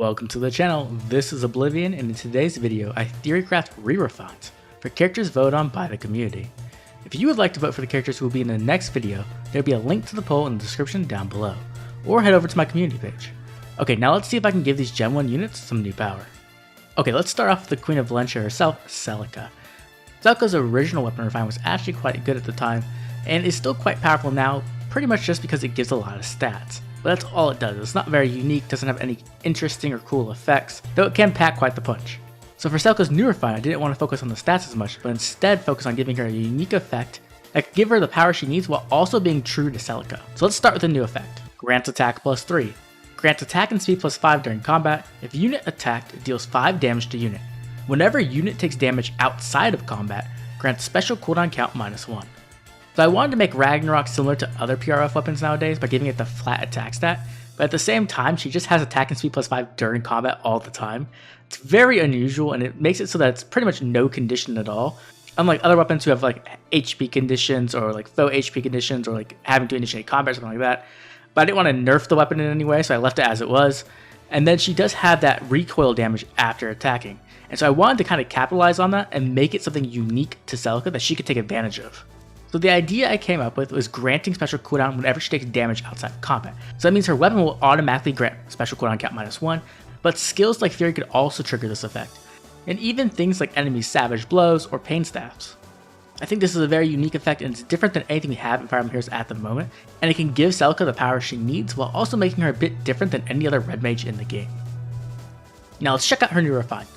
Welcome to the channel. This is Oblivion, and in today's video I theorycraft re-refines for characters voted on by the community. If you would like to vote for the characters who will be in the next video, there will be a link to the poll in the description down below, or head over to my community page. Okay, now let's see if I can give these Gen 1 units some new power. Okay, let's start off with the Queen of Valencia herself, Celica. Celica's original weapon refine was actually quite good at the time, and is still quite powerful now, pretty much just because it gives a lot of stats. But that's all it does. It's not very unique, doesn't have any interesting or cool effects, though it can pack quite the punch. So for Celica's new refine, I didn't want to focus on the stats as much, but instead focus on giving her a unique effect that could give her the power she needs while also being true to Celica. So let's start with the new effect. Grants attack plus 3. Grants attack and speed plus 5 during combat. If unit attacked, it deals 5 damage to unit. Whenever unit takes damage outside of combat, grants special cooldown count -1. So I wanted to make Ragnarok similar to other PRF weapons nowadays by giving it the flat attack stat, but at the same time she just has attack and speed plus 5 during combat all the time. It's very unusual and it makes it so that it's pretty much no condition at all. Unlike other weapons who have like HP conditions or like faux HP conditions or like having to initiate combat or something like that. But I didn't want to nerf the weapon in any way, so I left it as it was. And then she does have that recoil damage after attacking. And so I wanted to kind of capitalize on that and make it something unique to Celica that she could take advantage of. So the idea I came up with was granting special cooldown whenever she takes damage outside of combat. So that means her weapon will automatically grant special cooldown count -1, but skills like Fury could also trigger this effect. And even things like enemy savage blows or pain staffs. I think this is a very unique effect and it's different than anything we have in Fire Emblem Heroes at the moment, and it can give Celica the power she needs while also making her a bit different than any other red mage in the game. Now let's check out her new refine.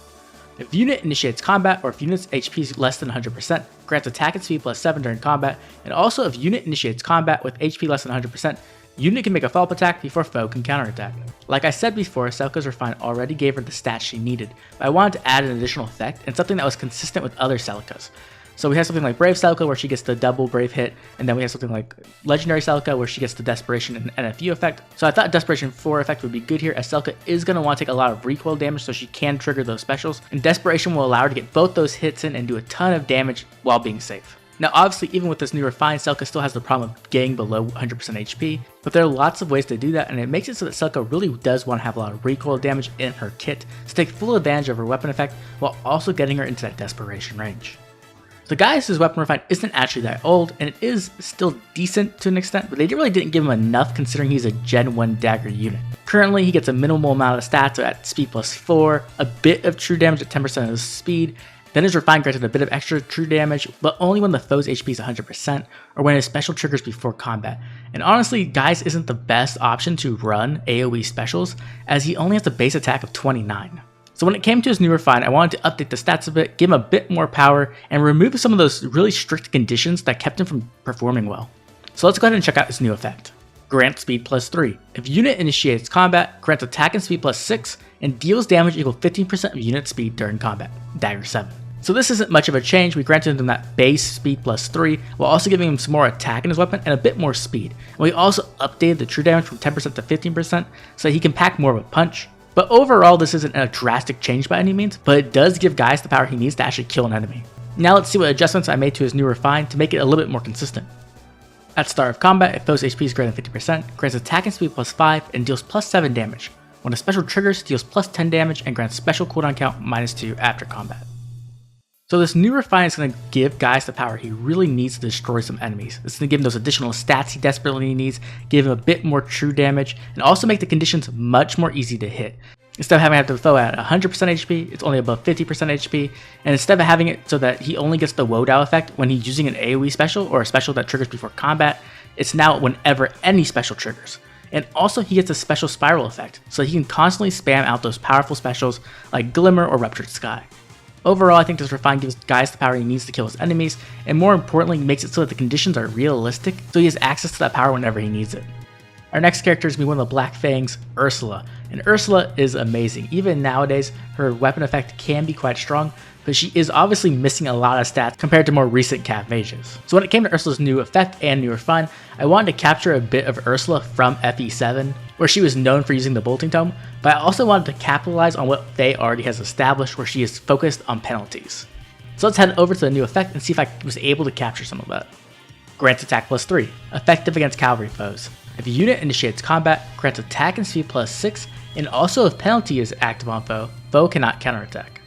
If unit initiates combat, or if unit's HP is less than 100%, grants attack and speed plus 7 during combat, and also if unit initiates combat with HP less than 100%, unit can make a follow-up attack before foe can counterattack. Like I said before, Celica's refine already gave her the stats she needed, but I wanted to add an additional effect and something that was consistent with other Celicas. So we have something like Brave Celica where she gets the double Brave hit, and then we have something like Legendary Celica where she gets the Desperation and NFU effect. So I thought Desperation 4 effect would be good here, as Celica is going to want to take a lot of recoil damage so she can trigger those specials, and Desperation will allow her to get both those hits in and do a ton of damage while being safe. Now obviously even with this new refine, Celica still has the problem of getting below 100% HP, but there are lots of ways to do that, and it makes it so that Celica really does want to have a lot of recoil damage in her kit to take full advantage of her weapon effect while also getting her into that Desperation range. So Gaius' weapon refine isn't actually that old, and it is still decent to an extent, but they really didn't give him enough considering he's a Gen 1 dagger unit. Currently he gets a minimal amount of stats at speed plus 4, a bit of true damage at 10% of his speed, then his refine granted a bit of extra true damage, but only when the foe's HP is 100%, or when his special triggers before combat. And honestly, Gaius isn't the best option to run AoE specials, as he only has a base attack of 29. So when it came to his new refine, I wanted to update the stats a bit, give him a bit more power, and remove some of those really strict conditions that kept him from performing well. So let's go ahead and check out his new effect. Grant speed plus 3. If unit initiates combat, grants attack and speed plus 6, and deals damage equal 15% of unit speed during combat. Dagger 7. So this isn't much of a change. We granted him that base speed plus 3, while also giving him some more attack in his weapon and a bit more speed. And we also updated the true damage from 10% to 15% so that he can pack more of a punch. But overall, this isn't a drastic change by any means, but it does give Gaius the power he needs to actually kill an enemy. Now let's see what adjustments I made to his new refine to make it a little bit more consistent. At start of combat, if foe's HP is greater than 50%, grants attack and speed plus 5 and deals plus 7 damage. When a special triggers, deals plus 10 damage and grants special cooldown count -2 after combat. So this new refine is going to give Gaius the power he really needs to destroy some enemies. It's going to give him those additional stats he desperately needs, give him a bit more true damage, and also make the conditions much more easy to hit. Instead of having to have the foe at 100% HP, it's only above 50% HP, and instead of having it so that he only gets the Wodow effect when he's using an AoE special or a special that triggers before combat, it's now whenever any special triggers. And also he gets a special spiral effect, so he can constantly spam out those powerful specials like Glimmer or Ruptured Sky. Overall, I think this refine gives Gaius the power he needs to kill his enemies, and more importantly, makes it so that the conditions are realistic, so he has access to that power whenever he needs it. Our next character is going to be one of the Black Fangs, Ursula, and Ursula is amazing. Even nowadays, her weapon effect can be quite strong, but she is obviously missing a lot of stats compared to more recent Cav mages. So when it came to Ursula's new effect and new refine, I wanted to capture a bit of Ursula from FE7, where she was known for using the Bolting Tome, but I also wanted to capitalize on what FEH already has established, where she is focused on penalties. So let's head over to the new effect and see if I was able to capture some of that. Grants attack plus 3, effective against cavalry foes. If a unit initiates combat, grants attack and speed plus 6, and also if penalty is active on foe, foe cannot counterattack.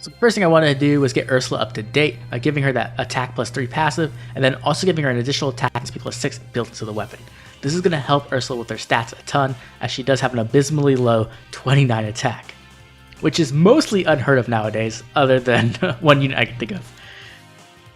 So the first thing I wanted to do was get Ursula up to date by giving her that attack +3 passive, and then also giving her an additional attack and speed +6 built into the weapon. This is going to help Ursula with her stats a ton, as she does have an abysmally low 29 attack, which is mostly unheard of nowadays, other than one unit I can think of.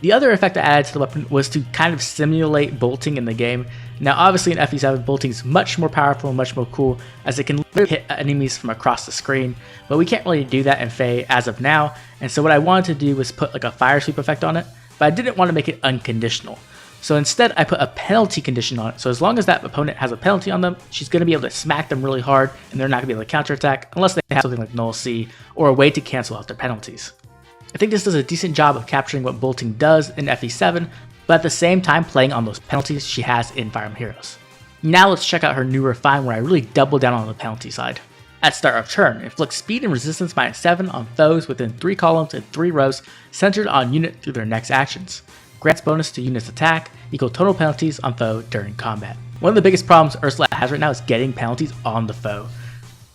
The other effect I added to the weapon was to kind of simulate bolting in the game. Now obviously in FE7, bolting is much more powerful and much more cool, as it can literally hit enemies from across the screen, but we can't really do that in FE as of now, and so what I wanted to do was put like a fire sweep effect on it, but I didn't want to make it unconditional. So instead I put a penalty condition on it, so as long as that opponent has a penalty on them, she's going to be able to smack them really hard, and they're not going to be able to counterattack unless they have something like Null C, or a way to cancel out their penalties. I think this does a decent job of capturing what bolting does in FE7, but at the same time playing on those penalties she has in Fire Emblem Heroes. Now let's check out her new refine where I really double down on the penalty side. At start of turn, inflict speed and resistance -7 on foes within 3 columns and 3 rows centered on unit through their next actions. Grants bonus to unit's attack, equal total penalties on foe during combat. One of the biggest problems Ursula has right now is getting penalties on the foe.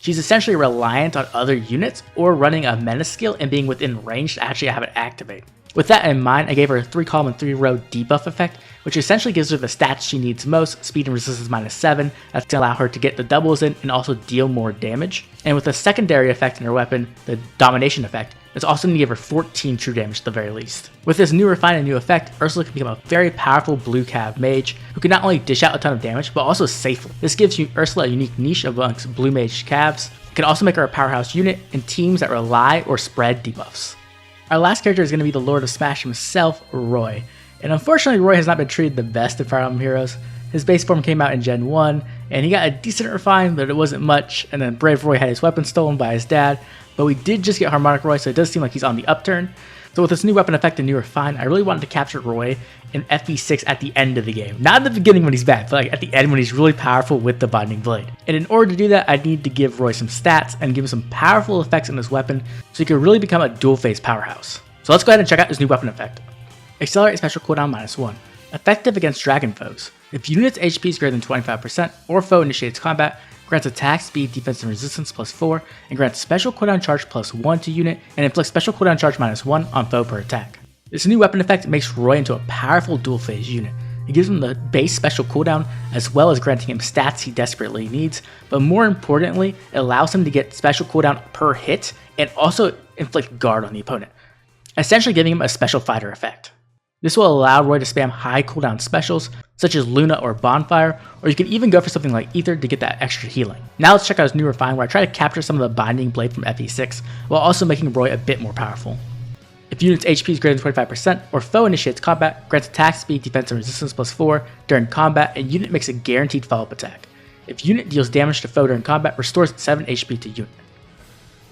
She's essentially reliant on other units or running a menace skill and being within range to actually have it activate. With that in mind, I gave her a 3 column and 3 row debuff effect, which essentially gives her the stats she needs most, speed and resistance -7, that's going to allow her to get the doubles in and also deal more damage. And with a secondary effect in her weapon, the domination effect, it's also going to give her 14 true damage at the very least. With this new refine and new effect, Ursula can become a very powerful blue cav mage who can not only dish out a ton of damage, but also safely. This gives Ursula a unique niche amongst blue mage cavs. It can also make her a powerhouse unit in teams that rely or spread debuffs. Our last character is going to be the Lord of Smash himself, Roy. And unfortunately, Roy has not been treated the best in Fire Emblem Heroes. His base form came out in Gen 1, and he got a decent refine, but it wasn't much, and then Brave Roy had his weapon stolen by his dad, but we did just get Harmonic Roy, so it does seem like he's on the upturn. So with this new weapon effect and new refine, I really wanted to capture Roy in FE6 at the end of the game. Not at the beginning when he's bad, but like at the end when he's really powerful with the Binding Blade. And in order to do that, I need to give Roy some stats and give him some powerful effects in his weapon so he can really become a dual phase powerhouse. So let's go ahead and check out his new weapon effect. Accelerate special cooldown -1. Effective against dragon foes. If unit's HP is greater than 25% or foe initiates combat, grants attack, speed, defense, and resistance +4, and grants special cooldown charge +1 to unit, and inflicts special cooldown charge -1 on foe per attack. This new weapon effect makes Roy into a powerful dual phase unit. It gives him the base special cooldown as well as granting him stats he desperately needs, but more importantly, it allows him to get special cooldown per hit and also inflict guard on the opponent, essentially giving him a special fighter effect. This will allow Roy to spam high cooldown specials such as Luna or Bonfire, or you can even go for something like Ether to get that extra healing. Now let's check out his new refine where I try to capture some of the Binding Blade from FE6 while also making Roy a bit more powerful. If unit's HP is greater than 25% or foe initiates combat, grants attack, speed, defense, and resistance +4 during combat, and unit makes a guaranteed follow-up attack. If unit deals damage to foe during combat, restores 7 HP to unit.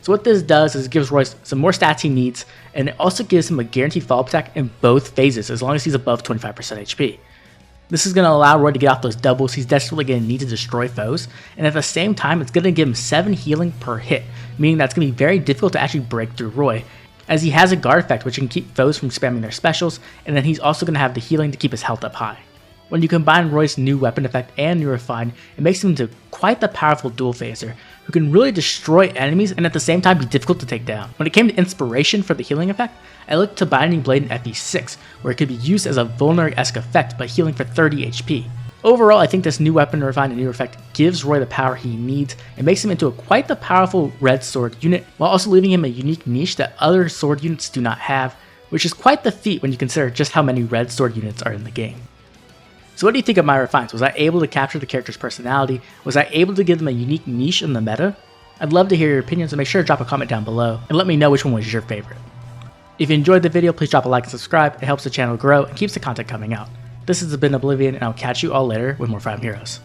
So what this does is it gives Roy some more stats he needs, and it also gives him a guaranteed follow-up attack in both phases as long as he's above 25% HP. This is going to allow Roy to get off those doubles he's desperately going to need to destroy foes, and at the same time it's going to give him 7 healing per hit, meaning that's going to be very difficult to actually break through Roy, as he has a guard effect which can keep foes from spamming their specials, and then he's also going to have the healing to keep his health up high. When you combine Roy's new weapon effect and new refine, it makes him into quite the powerful dual phaser who can really destroy enemies and at the same time be difficult to take down. When it came to inspiration for the healing effect, I looked to Binding Blade in FE6, where it could be used as a vulnerary-esque effect by healing for 30 HP. Overall, I think this new weapon refine and new effect gives Roy the power he needs and makes him into quite the powerful red sword unit, while also leaving him a unique niche that other sword units do not have, which is quite the feat when you consider just how many red sword units are in the game. So what do you think of my refines? Was I able to capture the character's personality? Was I able to give them a unique niche in the meta? I'd love to hear your opinions, so make sure to drop a comment down below and let me know which one was your favorite. If you enjoyed the video, please drop a like and subscribe. It helps the channel grow and keeps the content coming out. This has been Oblivion, and I'll catch you all later with more Fire Emblem Heroes.